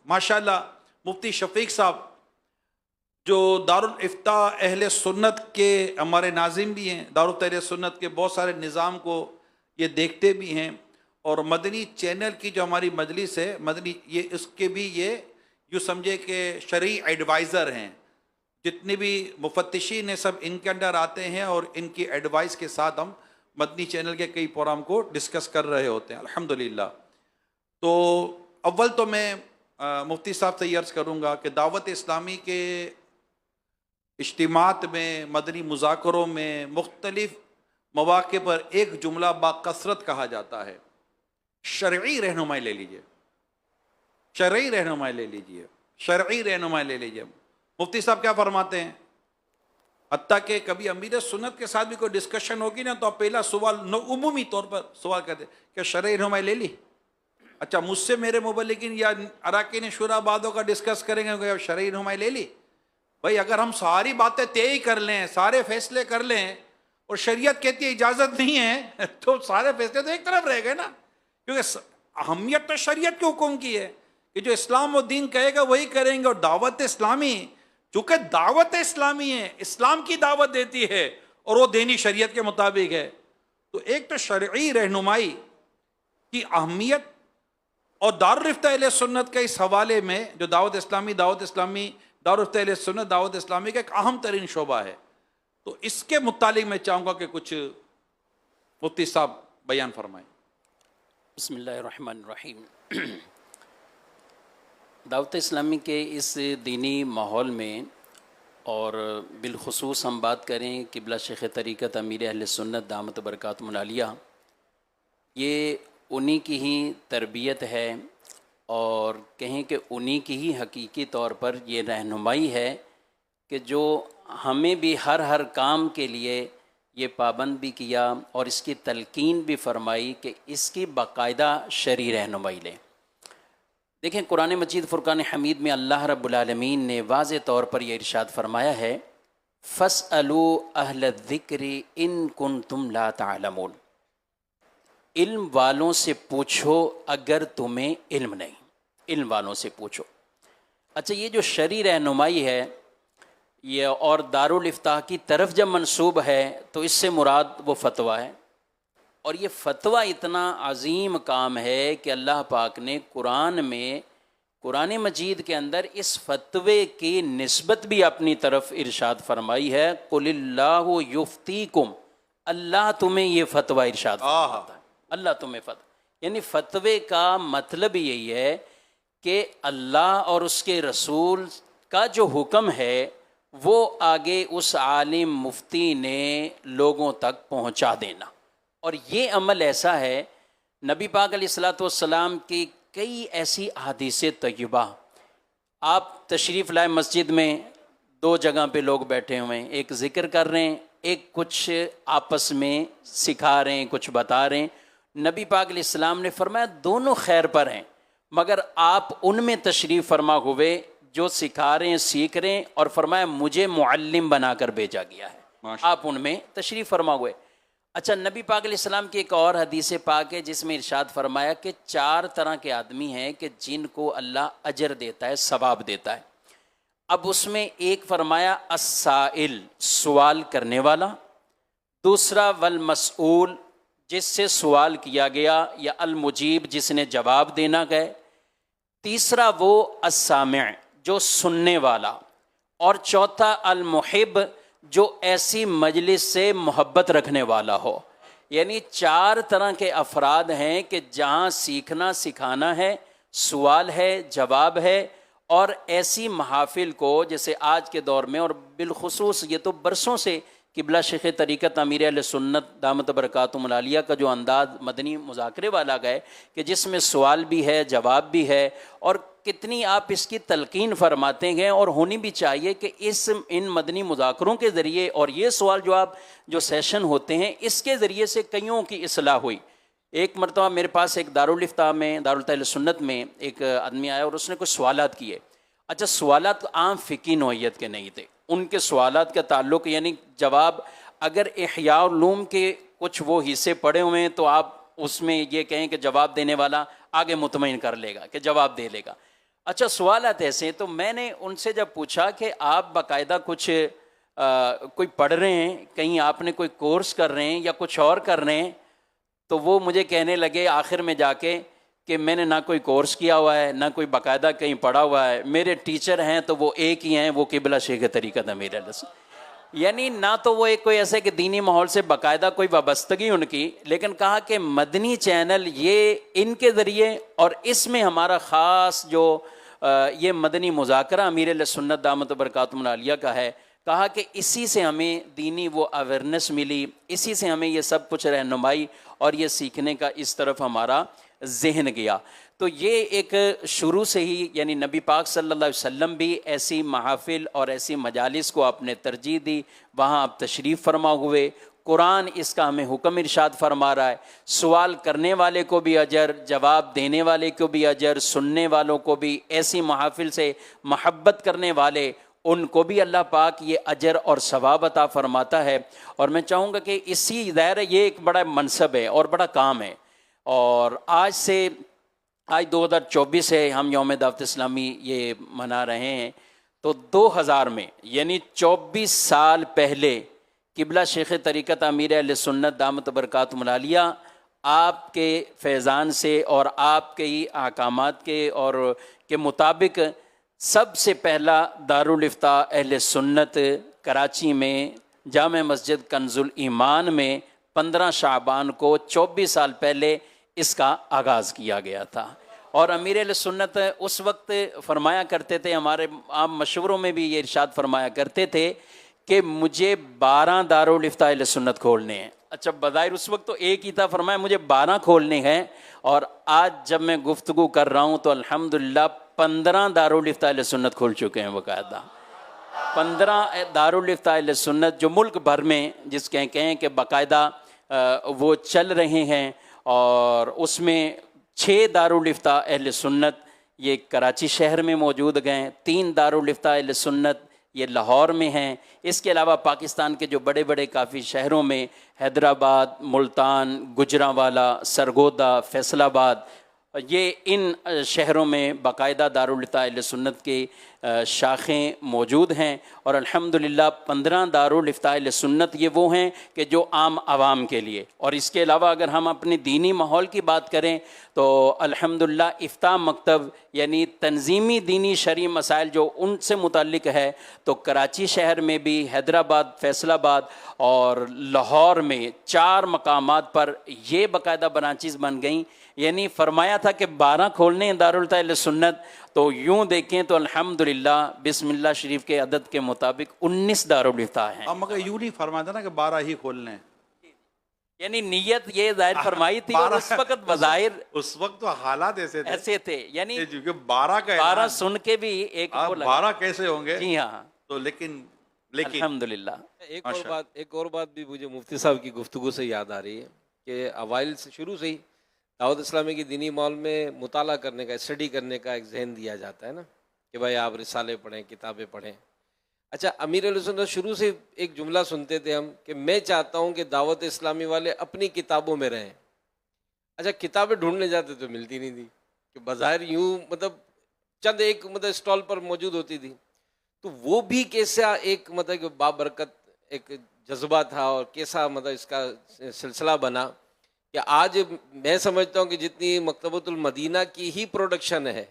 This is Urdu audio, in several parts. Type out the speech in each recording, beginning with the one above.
ماشاءاللہ مفتی شفیق صاحب جو دارالافتاء اہل سنت کے ہمارے ناظم بھی ہیں، دارالافتاء اہل سنت کے بہت سارے نظام کو یہ دیکھتے بھی ہیں، اور مدنی چینل کی جو ہماری مجلس ہے مدنی، یہ اس کے بھی یہ یوں سمجھے کہ شرعی ایڈوائزر ہیں، جتنے بھی مفتشین ہیں سب ان کے انڈر آتے ہیں، اور ان کی ایڈوائس کے ساتھ ہم مدنی چینل کے کئی پروگرام کو ڈسکس کر رہے ہوتے ہیں الحمدللہ۔ تو اول تو میں مفتی صاحب سے یہ عرض کروں گا کہ دعوت اسلامی کے اجتماعات میں، مدنی مذاکروں میں، مختلف مواقع پر ایک جملہ باکثرت کہا جاتا ہے، شرعی رہنمائی لے لیجئے، شرعی رہنمائی لے لیجئے، شرعی رہنمائی لے لیجئے۔ مفتی صاحب کیا فرماتے ہیں؟ حتیٰ کہ کبھی امیر سنت کے ساتھ بھی کوئی ڈسکشن ہوگی نا تو آپ پہلا سوال عمومی طور پر سوال کرتے کہ شرعی رہنمائی لے لی؟ اچھا مجھ سے میرے مبلغین یا اراکین شورا بعدوں کا ڈسکس کریں گے کہ شرعی رہنمائی لے لی؟ بھائی اگر ہم ساری باتیں طے ہی کر لیں، سارے فیصلے کر لیں، اور شریعت کہتی ہے اجازت نہیں ہے، تو سارے فیصلے تو ایک طرف رہ گئے نا، کیونکہ اہمیت تو شریعت کے حکم کی ہے کہ جو اسلام و دین کہے گا وہی کریں گے، اور دعوت اسلامی چونکہ دعوت اسلامی ہے، اسلام کی دعوت دیتی ہے اور وہ دینی شریعت کے مطابق ہے، تو ایک تو شرعی رہنمائی کی اہمیت، اور دارالافتاء اہل سنت کا اس حوالے میں جو دعوت اسلامی دارالافتاء اہل سنت دعوت اسلامی کا ایک اہم ترین شعبہ ہے، تو اس کے متعلق میں چاہوں گا کہ کچھ مفتی صاحب بیان فرمائیں۔ بسم اللہ الرحمن الرحیم۔ دعوت اسلامی کے اس دینی ماحول میں، اور بالخصوص ہم بات کریں قبلہ شیخ طریقت امیر اہل سنت دامت برکاتہم العالیہ، یہ انہی کی ہی تربیت ہے، اور کہیں کہ انہی کی ہی حقیقی طور پر یہ رہنمائی ہے کہ جو ہمیں بھی ہر کام کے لیے یہ پابند بھی کیا اور اس کی تلقین بھی فرمائی کہ اس کی باقاعدہ شرعی رہنمائی لیں۔ دیکھیں قرآن مجید فرقان حمید میں اللہ رب العالمین نے واضح طور پر یہ ارشاد فرمایا ہے، فَاسْأَلُوا أَهْلَ الذِّكْرِ إِن كُنتُمْ لَا تَعْلَمُونَ، علم والوں سے پوچھو اگر تمہیں علم نہیں، علم والوں سے پوچھو۔ اچھا یہ جو شرعی رہنمائی ہے یہ اور دارالافتاء کی طرف جب منسوب ہے تو اس سے مراد وہ فتویٰ ہے، اور یہ فتویٰ اتنا عظیم کام ہے کہ اللہ پاک نے قرآن مجید کے اندر اس فتوے کی نسبت بھی اپنی طرف ارشاد فرمائی ہے، قُلِ اللَّهُ يُفْتِيكُمْ، اللہ تمہیں یہ فتویٰ ارشاد فرماتا ہے، اللہ تمہیں فتویٰ، یعنی فتوے کا مطلب یہی ہے کہ اللہ اور اس کے رسول کا جو حکم ہے وہ آگے اس عالم مفتی نے لوگوں تک پہنچا دینا، اور یہ عمل ایسا ہے، نبی پاک علیہ الصلوۃ والسلام کی کئی ایسی احادیث طیبہ، آپ تشریف لائے مسجد میں، دو جگہ پہ لوگ بیٹھے ہوئے ہیں، ایک ذکر کر رہے ہیں، ایک کچھ آپس میں سکھا رہے ہیں، کچھ بتا رہے ہیں، نبی پاک علیہ السلام نے فرمایا دونوں خیر پر ہیں، مگر آپ ان میں تشریف فرما ہوئے جو سکھا رہے ہیں، سیکھ رہے ہیں، اور فرمایا مجھے معلم بنا کر بھیجا گیا ہے، آپ ان میں تشریف فرما ہوئے۔ اچھا نبی پاک علیہ السلام کی ایک اور حدیث پاک ہے جس میں ارشاد فرمایا کہ 4 طرح کے آدمی ہیں کہ جن کو اللہ اجر دیتا ہے، ثواب دیتا ہے۔ اب اس میں ایک فرمایا السائل، سوال کرنے والا، دوسرا والمسئول، جس سے سوال کیا گیا، یا المجیب، جس نے جواب دینا گئے، تیسرا وہ السامع، جو سننے والا، اور چوتھا المحب، جو ایسی مجلس سے محبت رکھنے والا ہو۔ یعنی 4 طرح کے افراد ہیں کہ جہاں سیکھنا سکھانا ہے، سوال ہے، جواب ہے، اور ایسی محافل کو جیسے آج کے دور میں، اور بالخصوص یہ تو برسوں سے قبلہ شیخ طریقت امیر اہل سنت دامت برکاتہم العالیہ کا جو انداز مدنی مذاکرے والا گئے کہ جس میں سوال بھی ہے، جواب بھی ہے، اور کتنی آپ اس کی تلقین فرماتے ہیں، اور ہونی بھی چاہیے کہ ان مدنی مذاکروں کے ذریعے اور یہ سوال جواب جو سیشن ہوتے ہیں اس کے ذریعے سے کئیوں کی اصلاح ہوئی۔ ایک مرتبہ میرے پاس ایک دارالافتاء اہل سنت میں ایک آدمی آیا اور اس نے کچھ سوالات کیے۔ اچھا سوالات عام فقہی نوعیت کے نہیں تھے، ان کے سوالات کا تعلق یعنی جواب، اگر احیاء علوم کے کچھ وہ حصے پڑے ہوئے ہیں تو آپ اس میں یہ کہیں کہ جواب دینے والا آگے مطمئن کر لے گا کہ جواب دے لے گا۔ اچھا سوالات ایسے ہیں، تو میں نے ان سے جب پوچھا کہ آپ باقاعدہ کچھ کوئی پڑھ رہے ہیں، کہیں آپ نے کوئی کورس کر رہے ہیں یا کچھ اور کر رہے ہیں، تو وہ مجھے کہنے لگے آخر میں جا کے کہ میں نے نہ کوئی کورس کیا ہوا ہے، نہ کوئی باقاعدہ کہیں پڑھا ہوا ہے، میرے ٹیچر ہیں تو وہ ایک ہی ہیں، وہ قبلہ شیخ طریقت امیر علیہ السلام۔ یعنی نہ تو وہ ایک کوئی ایسے کہ دینی ماحول سے باقاعدہ کوئی وابستگی ان کی، لیکن کہا کہ مدنی چینل یہ ان کے ذریعے، اور اس میں ہمارا خاص جو یہ مدنی مذاکرہ امیر علیہ سنت دامت برکاتہم العالیہ کا ہے، کہا کہ اسی سے ہمیں دینی وہ اویئرنیس ملی، اسی سے ہمیں یہ سب کچھ رہنمائی اور یہ سیکھنے کا اس طرف ہمارا ذہن گیا۔ تو یہ ایک شروع سے ہی یعنی نبی پاک صلی اللہ علیہ وسلم بھی ایسی محافل اور ایسی مجالس کو آپ نے ترجیح دی، وہاں آپ تشریف فرما ہوئے، قرآن اس کا ہمیں حکم ارشاد فرما رہا ہے، سوال کرنے والے کو بھی اجر، جواب دینے والے کو بھی اجر، سننے والوں کو بھی، ایسی محافل سے محبت کرنے والے ان کو بھی اللہ پاک یہ اجر اور ثواب عطا فرماتا ہے۔ اور میں چاہوں گا کہ اسی ظاہر ہے یہ ایک بڑا منصب ہے اور بڑا کام ہے، اور آج 2024 ہے، ہم یوم دعوت اسلامی یہ منا رہے ہیں، تو 2000 میں یعنی 24 سال پہلے قبلہ شیخ طریقت امیر اہل سنت دامت برکاتہم العالیہ آپ کے فیضان سے اور آپ کے ہی احکامات کے مطابق سب سے پہلا دارالافتاء اہل سنت کراچی میں جامع مسجد کنز الایمان میں 15 شعبان کو 24 سال پہلے اس کا آغاز کیا گیا تھا۔ اور امیر اہل سنت اس وقت فرمایا کرتے تھے، ہمارے عام مشوروں میں بھی یہ ارشاد فرمایا کرتے تھے کہ مجھے 12 دارالافتاء اہل سنت کھولنے ہیں۔ اچھا بظاہر اس وقت تو ایک ہی تھا، فرمایا مجھے 12 کھولنے ہیں، اور آج جب میں گفتگو کر رہا ہوں تو الحمدللہ 15 دارالافتاء اہل سنت کھول چکے ہیں باقاعدہ۔ 15 دارالافتاء اہل سنت جو ملک بھر میں جس کے کہیں کہ باقاعدہ وہ چل رہے ہیں، اور اس میں 6 دارالافتاء اہل سنت یہ کراچی شہر میں موجود گئے، 3 دارالافتاء اہل سنت یہ لاہور میں ہیں، اس کے علاوہ پاکستان کے جو بڑے بڑے کافی شہروں میں حیدرآباد، ملتان، گجرانوالہ، سرگودا، فیصل آباد، یہ ان شہروں میں باقاعدہ دارالافتاء اہل سنت کی شاخیں موجود ہیں۔ اور الحمدللہ 15 دارالافتاء اہل سنت یہ وہ ہیں کہ جو عام عوام کے لیے، اور اس کے علاوہ اگر ہم اپنے دینی ماحول کی بات کریں تو الحمدللہ افتاء مکتب یعنی تنظیمی دینی شرعی مسائل جو ان سے متعلق ہے، تو کراچی شہر میں بھی، حیدرآباد، فیصل آباد اور لاہور میں 4 مقامات پر یہ باقاعدہ برانچز بن گئیں۔ یعنی فرمایا تھا کہ 12 کھولنے ہیں دارالافتاء اہل سنت، تو یوں دیکھیں تو الحمدللہ بسم اللہ شریف کے عدد کے مطابق 19 دارالافتاء ہیں۔ مگر یوں نہیں فرمایا تھا نا کہ 12 ہی کھولنے ہیں، یعنی نیت یہ ظاہر فرمائی تھی، اور اس وقت بظاہر اس وقت تو حالات ایسے تھے، یعنی 12 کا 12 سن کے بھی ایک وہ لگا۔ 12 کیسے ہوں گے؟ جی ہاں، تو لیکن الحمدللہ۔ ایک اور بات بھی مجھے مفتی صاحب کی گفتگو سے یاد آ رہی ہے کہ اوائل سے شروع سے ہی دعوت اسلامی کی دینی ماحول میں مطالعہ کرنے کا، اسٹڈی کرنے کا ایک ذہن دیا جاتا ہے نا، کہ بھائی آپ رسالے پڑھیں، کتابیں پڑھیں۔ اچھا امیر علیہ سنت شروع سے ایک جملہ سنتے تھے ہم کہ میں چاہتا ہوں کہ دعوت اسلامی والے اپنی کتابوں میں رہیں۔ اچھا کتابیں ڈھونڈنے جاتے تو ملتی نہیں تھی، کہ بظاہر یوں مطلب چند ایک اسٹال پر موجود ہوتی تھی، تو وہ بھی کیسا ایک بابرکت ایک جذبہ تھا، اور کیسا اس کا سلسلہ بنا کہ آج میں سمجھتا ہوں کہ جتنی مکتبۃ المدینہ کی ہی پروڈکشن ہے،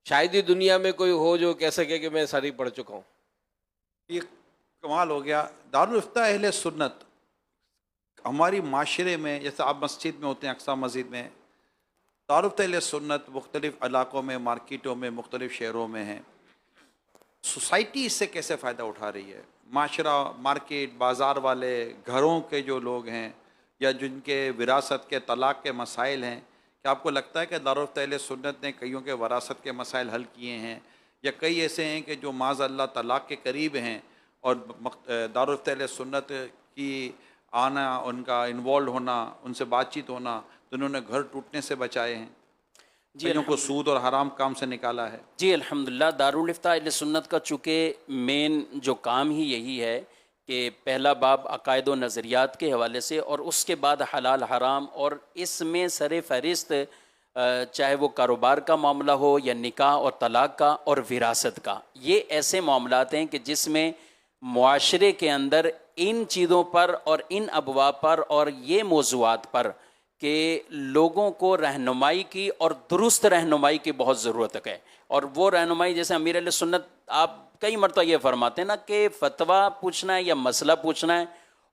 شاید ہی دنیا میں کوئی ہو جو کہہ سکے کہ میں ساری پڑھ چکا ہوں۔ یہ کمال ہو گیا۔ دارالافتاء اہل سنت ہماری معاشرے میں، جیسے آپ مسجد میں ہوتے ہیں، اقصی مسجد میں، دارالافتاء اہل سنت مختلف علاقوں میں، مارکیٹوں میں، مختلف شہروں میں ہیں۔ سوسائٹی اس سے کیسے فائدہ اٹھا رہی ہے؟ معاشرہ، مارکیٹ، بازار والے، گھروں کے جو لوگ ہیں یا جن کے وراثت کے طلاق کے مسائل ہیں، کیا آپ کو لگتا ہے کہ دارالافتاء اہل سنت نے کئیوں کے وراثت کے مسائل حل کیے ہیں، یا کئی ایسے ہیں کہ جو معاذ اللہ طلاق کے قریب ہیں اور دارالافتاء اہل سنت کی آنا، ان کا انوالو ہونا، ان سے بات چیت ہونا، تو انہوں نے گھر ٹوٹنے سے بچائے ہیں، کئیوں کو سود اور حرام کام سے نکالا ہے؟ جی الحمدللہ دارالافتاء اہل سنت کا چونکہ مین جو کام ہی یہی ہے کہ پہلا باب عقائد و نظریات کے حوالے سے، اور اس کے بعد حلال حرام، اور اس میں سر فہرست چاہے وہ کاروبار کا معاملہ ہو یا نکاح اور طلاق کا اور وراثت کا. یہ ایسے معاملات ہیں کہ جس میں معاشرے کے اندر ان چیزوں پر اور ان ابواب پر اور یہ موضوعات پر کہ لوگوں کو رہنمائی کی اور درست رہنمائی کی بہت ضرورت ہے. اور وہ رہنمائی جیسے امیر اہل سنت آپ کئی مرتبہ یہ فرماتے ہیں نا کہ فتویٰ پوچھنا ہے یا مسئلہ پوچھنا ہے،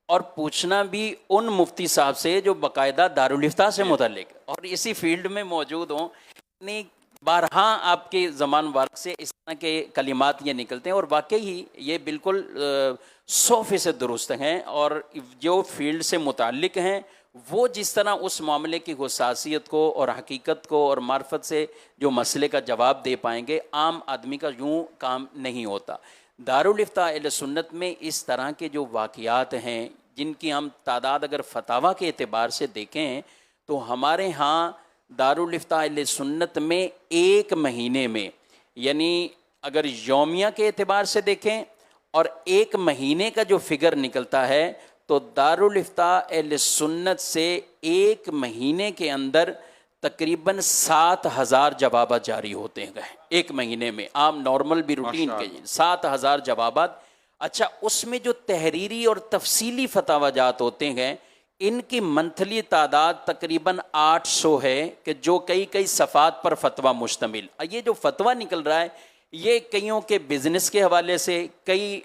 اور پوچھنا بھی ان مفتی صاحب سے جو باقاعدہ دارالفتاء سے متعلق اور اسی فیلڈ میں موجود ہوں. یعنی بارہا آپ کے زمان مبارک سے اس طرح کے کلمات یہ نکلتے ہیں، اور واقعی یہ بالکل 100% درست ہیں، اور جو فیلڈ سے متعلق ہیں وہ جس طرح اس معاملے کی حساسیت کو اور حقیقت کو اور معرفت سے جو مسئلے کا جواب دے پائیں گے، عام آدمی کا یوں کام نہیں ہوتا. دارالفتاء اہل سنت میں اس طرح کے جو واقعات ہیں جن کی ہم تعداد اگر فتاویٰ کے اعتبار سے دیکھیں تو ہمارے ہاں دارالفتاء اہل سنت میں ایک مہینے میں، یعنی اگر یومیہ کے اعتبار سے دیکھیں اور ایک مہینے کا جو فگر نکلتا ہے تو دارالفتاء اہل سنت سے ایک مہینے کے اندر تقریباً 7,000 جوابات جاری ہوتے ہیں ایک مہینے میں، عام نارمل بھی روٹین کے 7,000 جوابات. اچھا، اس میں جو تحریری اور تفصیلی فتاوی جات ہوتے ہیں ان کی منتھلی تعداد تقریباً 800 ہے کہ جو کئی صفحات پر فتویٰ مشتمل. یہ جو فتویٰ نکل رہا ہے یہ کئیوں کے بزنس کے حوالے سے، کئی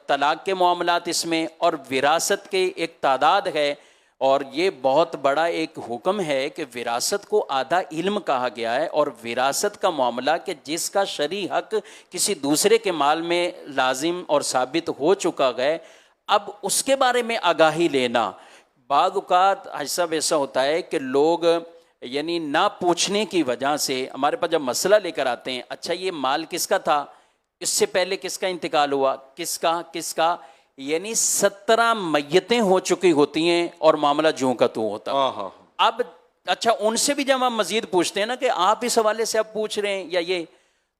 طلاق کے معاملات اس میں، اور وراثت کے ایک تعداد ہے. اور یہ بہت بڑا ایک حکم ہے کہ وراثت کو آدھا علم کہا گیا ہے، اور وراثت کا معاملہ کہ جس کا شرعی حق کسی دوسرے کے مال میں لازم اور ثابت ہو چکا ہے، اب اس کے بارے میں آگاہی لینا. بعض اوقات ایسا ویسا ہوتا ہے کہ لوگ یعنی نہ پوچھنے کی وجہ سے ہمارے پاس جب مسئلہ لے کر آتے ہیں، اچھا یہ مال کس کا تھا، اس سے پہلے کس کا انتقال ہوا، کس کا، یعنی 17 میتیں ہو چکی ہوتی ہیں اور معاملہ جوں کا توں ہوتا. اب اچھا ان سے بھی جب ہم مزید پوچھتے ہیں نا کہ آپ اس حوالے سے اب پوچھ رہے ہیں یا یہ،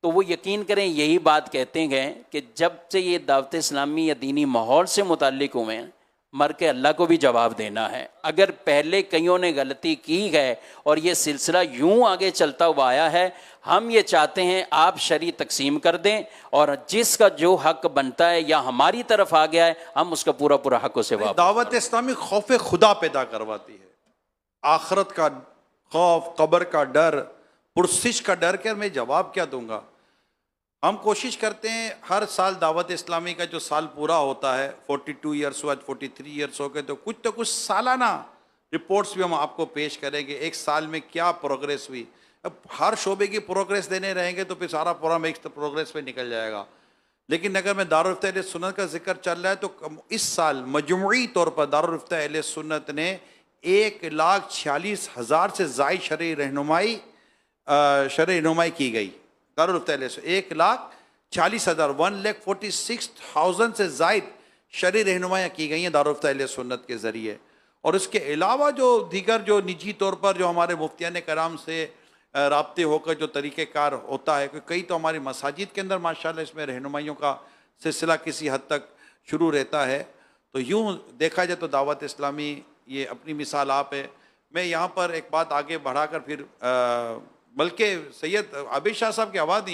تو وہ یقین کریں یہی بات کہتے ہیں کہ جب سے یہ دعوت اسلامی یا دینی ماحول سے متعلق ہوئے ہیں مر کے اللہ کو بھی جواب دینا ہے. اگر پہلے کئیوں نے غلطی کی ہے اور یہ سلسلہ یوں آگے چلتا ہوا آیا ہے، ہم یہ چاہتے ہیں آپ شرعی تقسیم کر دیں، اور جس کا جو حق بنتا ہے یا ہماری طرف آ گیا ہے ہم اس کا پورا حق اسے واپس. دعوت اسلامی خوف خدا پیدا کرواتی ہے، آخرت کا خوف، قبر کا ڈر، پرسش کا ڈر کہ میں جواب کیا دوں گا. ہم کوشش کرتے ہیں ہر سال دعوت اسلامی کا جو سال پورا ہوتا ہے 42 ایئرس ہوا، 43 ایئرس ہو گئے، تو کچھ سالانہ رپورٹس بھی ہم آپ کو پیش کریں گے. ایک سال میں کیا پروگریس ہوئی. اب ہر شعبے کی پروگریس دینے رہیں گے تو پھر سارا پروگرام ایک پروگریس پہ نکل جائے گا. لیکن اگر میں دارالفتاء اہل سنت کا ذکر چل رہا ہے تو اس سال مجموعی طور پر دارالفتاء اہل سنت نے 1,46,000 سے زائد شرعی رہنمائی کی گئی. دارالفتاء اہل سنت 1,46,000 1,46,000 سے زائد شرعی رہنمائیاں کی گئی ہیں دارالفتاء اہل سنت کے ذریعے. اور اس کے علاوہ جو دیگر جو نجی طور پر جو ہمارے مفتیان کرام سے رابطے ہو کر جو طریقہ کار ہوتا ہے، کئی تو ہماری مساجد کے اندر ماشاءاللہ اس میں رہنمائیوں کا سلسلہ کسی حد تک شروع رہتا ہے. تو یوں دیکھا جائے تو دعوت اسلامی یہ اپنی مثال آپ ہے. میں یہاں پر ایک بات آگے بڑھا کر پھر بلکہ سید عابد شاہ صاحب کی آواز نہیں